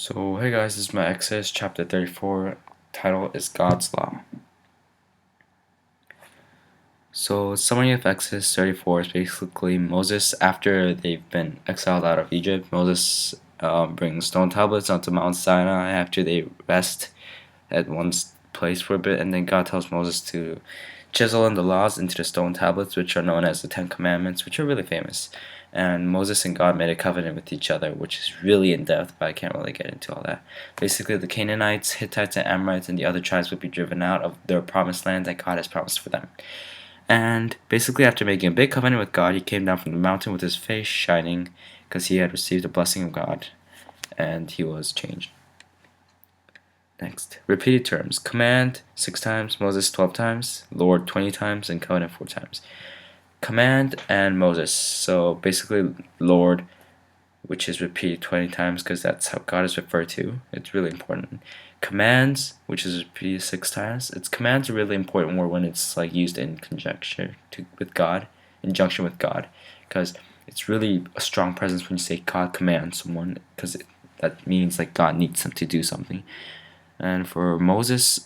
So, hey guys, this is my Exodus chapter 34. Title is God's Law. So, summary of Exodus 34 is basically Moses, after they've been exiled out of Egypt, Moses brings stone tablets onto Mount Sinai after they rest at one place for a bit, and then God tells Moses to chisel in the laws into the stone tablets, which are known as the Ten Commandments, which are really famous. And Moses and God made a covenant with each other, which is really in depth, but I can't really get into all that. Basically, the Canaanites, Hittites, and Amorites and the other tribes would be driven out of their promised land that God has promised for them. And basically, after making a big covenant with God, he came down from the mountain with his face shining because he had received the blessing of God, and he was changed. Next, repeated terms. Command 6 times, Moses 12 times, Lord 20 times, and covenant 4 times. Command and Moses. So basically, Lord, which is repeated 20 times because that's how God is referred to. It's really important. Commands, which is repeated 6 times. It's commands are really important more when it's like used in conjunction with God, injunction with God, because it's really a strong presence when you say God commands someone, because that means like God needs them to do something. And for Moses,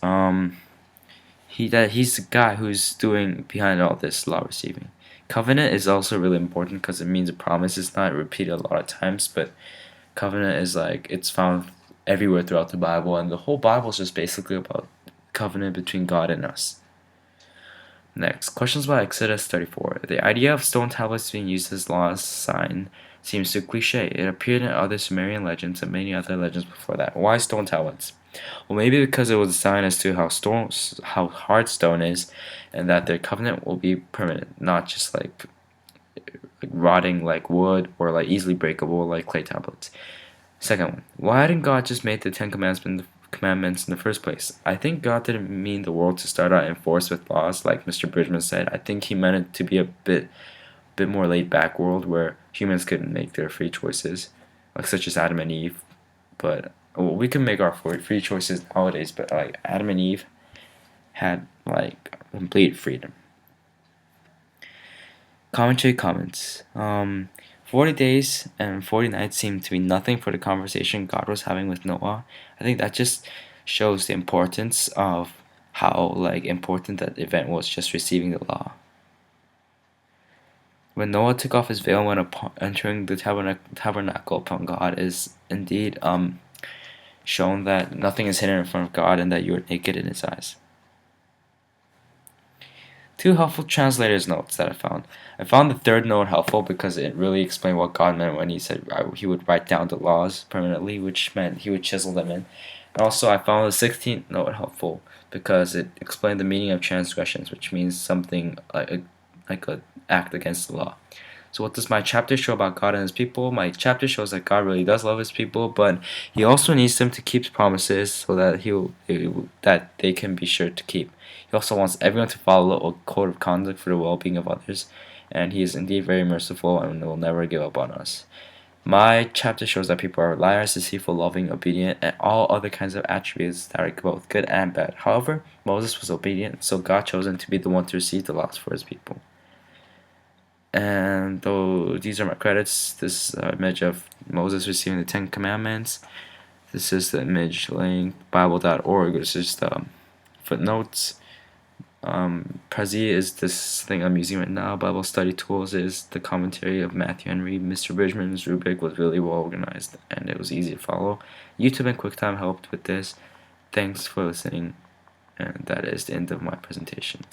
he's the guy who's doing behind all this law receiving. Covenant is also really important because it means a promise. It's not repeated a lot of times, but covenant is like it's found everywhere throughout the Bible, and the whole Bible is just basically about covenant between God and us. Next, questions about Exodus 34. The idea of stone tablets being used as law sign seems too cliche. It appeared in other Sumerian legends and many other legends before that. Why stone tablets? Well, maybe because it was a sign as to how hard stone is, and that their covenant will be permanent, not just like rotting like wood or like easily breakable like clay tablets. Second one, why didn't God just make the Ten Commandments in the first place? I think God didn't mean the world to start out enforced with laws, like Mr. Bridgman said. I think He meant it to be a bit more laid back world where humans could make their free choices, like such as Adam and Eve. But well, we can make our free choices nowadays, but like Adam and Eve had like complete freedom. Commentary comments. 40 days and 40 nights seemed to be nothing for the conversation God was having with Noah. I think that just shows the importance of how like important that event was, just receiving the law. When Noah took off his veil when entering the tabernacle upon God is indeed shown that nothing is hidden in front of God and that you are naked in His eyes. 2 helpful translators' notes that I found. I found the third note helpful because it really explained what God meant when He said He would write down the laws permanently, which meant He would chisel them in. And also, I found the 16th note helpful because it explained the meaning of transgressions, which means something like an act against the law. So what does my chapter show about God and His people? My chapter shows that God really does love His people, but He also needs them to keep promises so that that they can be sure to keep. He also wants everyone to follow a code of conduct for the well-being of others, and He is indeed very merciful and will never give up on us. My chapter shows that people are liars, deceitful, loving, obedient, and all other kinds of attributes that are both good and bad. However, Moses was obedient, so God chose him to be the one to receive the laws for His people. And though these are my credits, this is an image of Moses receiving the Ten Commandments. This is the image link, Bible.org. This is the footnotes. Prezi is this thing I'm using right now. Bible Study Tools is the commentary of Matthew Henry. Mr. Bridgman's rubric was really well organized and it was easy to follow. YouTube and QuickTime helped with this. Thanks for listening, and that is the end of my presentation.